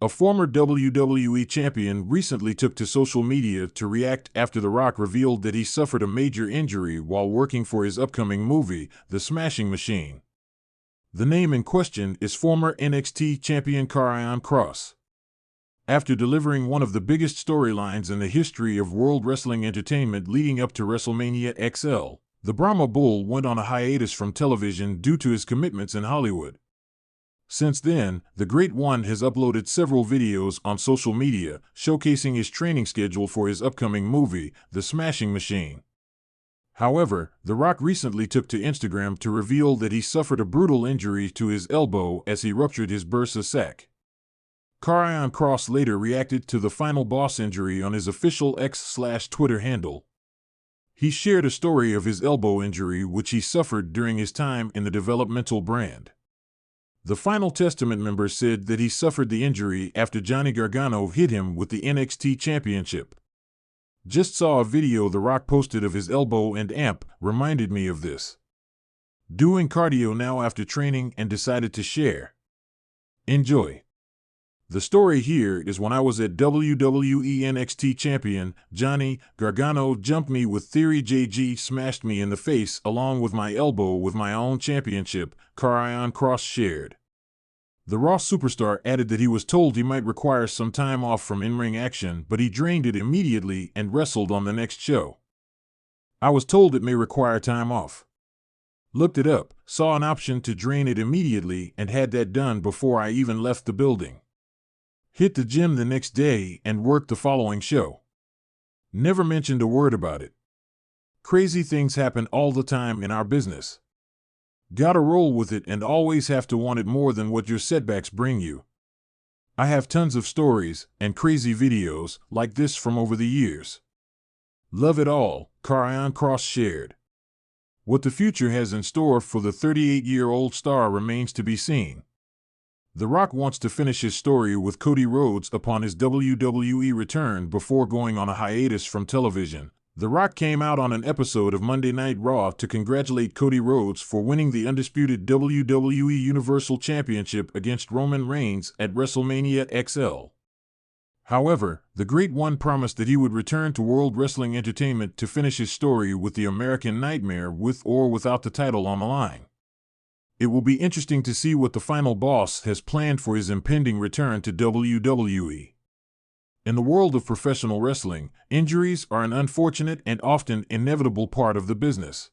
A former WWE champion recently took to social media to react after The Rock revealed that he suffered a major injury while working for his upcoming movie, The Smashing Machine. The name in question is former NXT champion Karrion Kross. After delivering one of the biggest storylines in the history of World Wrestling Entertainment leading up to WrestleMania XL, the Brahma Bull went on a hiatus from television due to his commitments in Hollywood. Since then, the Great One has uploaded several videos on social media showcasing his training schedule for his upcoming movie, The Smashing Machine. However, The Rock recently took to Instagram to reveal that he suffered a brutal injury to his elbow as he ruptured his bursa sac. Karrion Kross later reacted to the final boss injury on his official X/Twitter handle. He shared a story of his elbow injury which he suffered during his time in the developmental brand. The Final Testament member said that he suffered the injury after Johnny Gargano hit him with the NXT Championship. Just saw a video The Rock posted of his elbow and amp, reminded me of this. Doing cardio now after training and decided to share. Enjoy. The story here is when I was at WWE NXT Champion, Johnny Gargano jumped me with Theory JG smashed me in the face along with my elbow with my own championship, Karrion Kross shared. The Raw superstar added that he was told he might require some time off from in-ring action, but he drained it immediately and wrestled on the next show. I was told it may require time off. Looked it up, saw an option to drain it immediately and had that done before I even left the building. Hit the gym the next day and worked the following show. Never mentioned a word about it. Crazy things happen all the time in our business. Gotta roll with it and always have to want it more than what your setbacks bring you. I have tons of stories and crazy videos like this from over the years. Love it all, Karrion Kross shared. What the future has in store for the 38-year-old star remains to be seen. The Rock wants to finish his story with Cody Rhodes upon his WWE return before going on a hiatus from television. The Rock came out on an episode of Monday Night Raw to congratulate Cody Rhodes for winning the undisputed WWE Universal Championship against Roman Reigns at WrestleMania XL. However, the Great One promised that he would return to World Wrestling Entertainment to finish his story with the American Nightmare with or without the title on the line. It will be interesting to see what the final boss has planned for his impending return to WWE. In the world of professional wrestling, injuries are an unfortunate and often inevitable part of the business.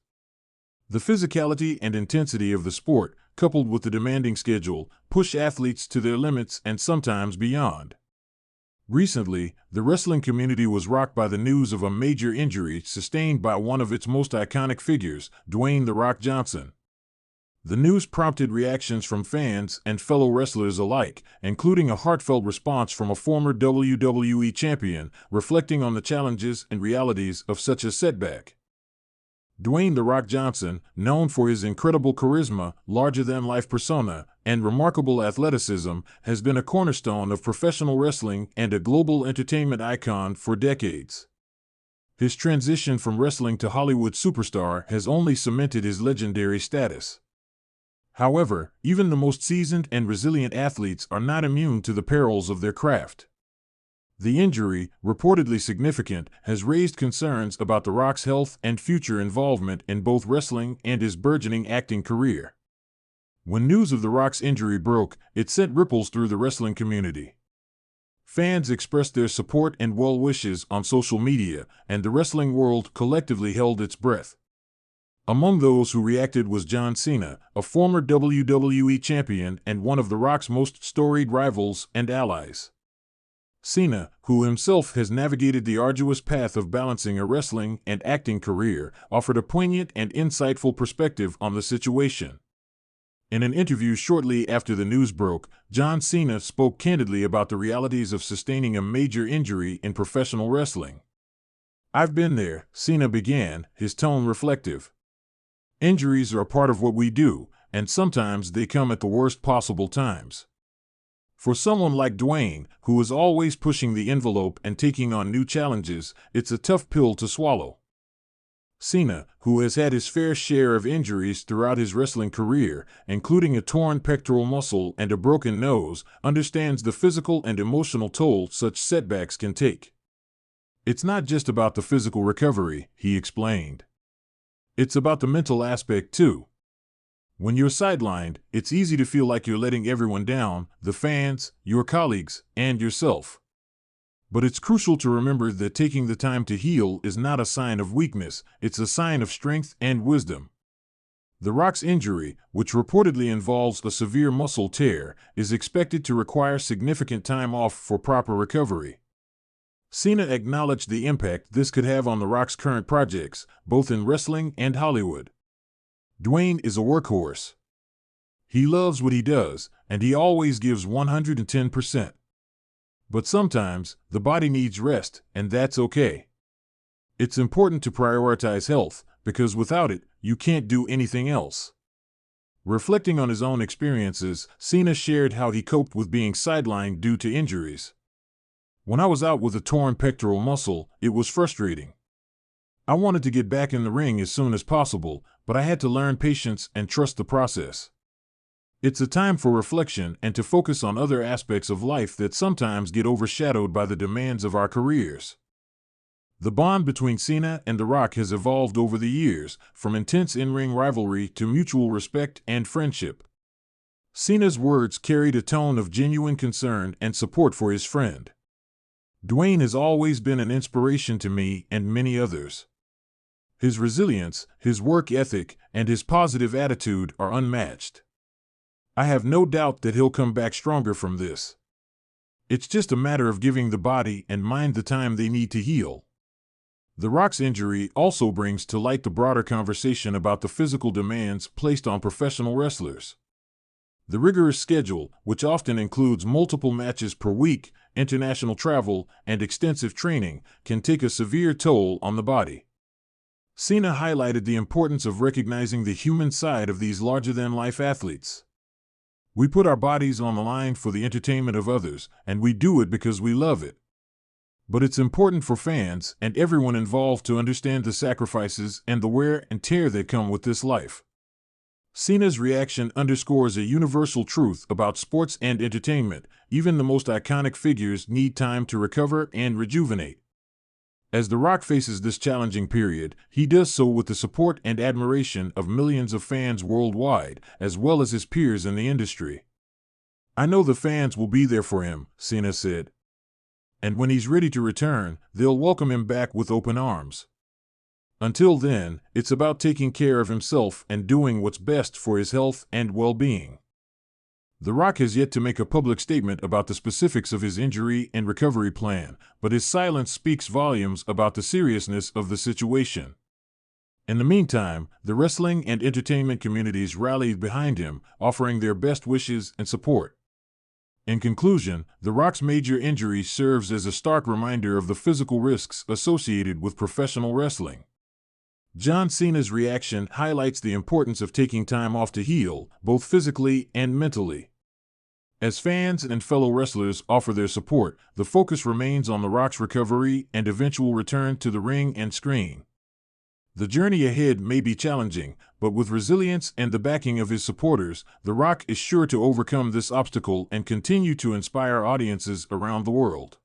The physicality and intensity of the sport, coupled with the demanding schedule, push athletes to their limits and sometimes beyond. Recently, the wrestling community was rocked by the news of a major injury sustained by one of its most iconic figures, Dwayne "The Rock" Johnson. The news prompted reactions from fans and fellow wrestlers alike, including a heartfelt response from a former WWE champion, reflecting on the challenges and realities of such a setback. Dwayne "The Rock" Johnson, known for his incredible charisma, larger-than-life persona, and remarkable athleticism, has been a cornerstone of professional wrestling and a global entertainment icon for decades. His transition from wrestling to Hollywood superstar has only cemented his legendary status. However, even the most seasoned and resilient athletes are not immune to the perils of their craft. The injury, reportedly significant, has raised concerns about The Rock's health and future involvement in both wrestling and his burgeoning acting career. When news of The Rock's injury broke, it sent ripples through the wrestling community. Fans expressed their support and well wishes on social media, and the wrestling world collectively held its breath. Among those who reacted was John Cena, a former WWE champion and one of The Rock's most storied rivals and allies. Cena, who himself has navigated the arduous path of balancing a wrestling and acting career, offered a poignant and insightful perspective on the situation. In an interview shortly after the news broke, John Cena spoke candidly about the realities of sustaining a major injury in professional wrestling. "I've been there," Cena began, his tone reflective. "Injuries are a part of what we do, and sometimes they come at the worst possible times. For someone like Dwayne, who is always pushing the envelope and taking on new challenges, it's a tough pill to swallow." Cena, who has had his fair share of injuries throughout his wrestling career, including a torn pectoral muscle and a broken nose, understands the physical and emotional toll such setbacks can take. It's not just about the physical recovery, he explained. It's about the mental aspect too. When you're sidelined, it's easy to feel like you're letting everyone down, the fans, your colleagues, and yourself. But it's crucial to remember that taking the time to heal is not a sign of weakness, it's a sign of strength and wisdom. The Rock's injury, which reportedly involves a severe muscle tear, is expected to require significant time off for proper recovery. Cena acknowledged the impact this could have on The Rock's current projects, both in wrestling and Hollywood. Dwayne is a workhorse. He loves what he does, and he always gives 110%. But sometimes, the body needs rest, and that's okay. It's important to prioritize health, because without it, you can't do anything else. Reflecting on his own experiences, Cena shared how he coped with being sidelined due to injuries. When I was out with a torn pectoral muscle, it was frustrating. I wanted to get back in the ring as soon as possible, but I had to learn patience and trust the process. It's a time for reflection and to focus on other aspects of life that sometimes get overshadowed by the demands of our careers. The bond between Cena and The Rock has evolved over the years, from intense in-ring rivalry to mutual respect and friendship. Cena's words carried a tone of genuine concern and support for his friend. Dwayne has always been an inspiration to me and many others. His resilience, his work ethic, and his positive attitude are unmatched. I have no doubt that he'll come back stronger from this. It's just a matter of giving the body and mind the time they need to heal. The Rock's injury also brings to light the broader conversation about the physical demands placed on professional wrestlers. The rigorous schedule, which often includes multiple matches per week, international travel, and extensive training, can take a severe toll on the body. Cena highlighted the importance of recognizing the human side of these larger-than-life athletes. We put our bodies on the line for the entertainment of others, and we do it because we love it. But it's important for fans and everyone involved to understand the sacrifices and the wear and tear that come with this life. Cena's reaction underscores a universal truth about sports and entertainment. Even the most iconic figures need time to recover and rejuvenate. As The Rock faces this challenging period, he does so with the support and admiration of millions of fans worldwide, as well as his peers in the industry. I know the fans will be there for him, Cena said. And when he's ready to return, they'll welcome him back with open arms. Until then, it's about taking care of himself and doing what's best for his health and well-being. The Rock has yet to make a public statement about the specifics of his injury and recovery plan, but his silence speaks volumes about the seriousness of the situation. In the meantime, the wrestling and entertainment communities rallied behind him, offering their best wishes and support. In conclusion, The Rock's major injury serves as a stark reminder of the physical risks associated with professional wrestling. John Cena's reaction highlights the importance of taking time off to heal, both physically and mentally. As fans and fellow wrestlers offer their support, the focus remains on The Rock's recovery and eventual return to the ring and screen. The journey ahead may be challenging, but with resilience and the backing of his supporters, The Rock is sure to overcome this obstacle and continue to inspire audiences around the world.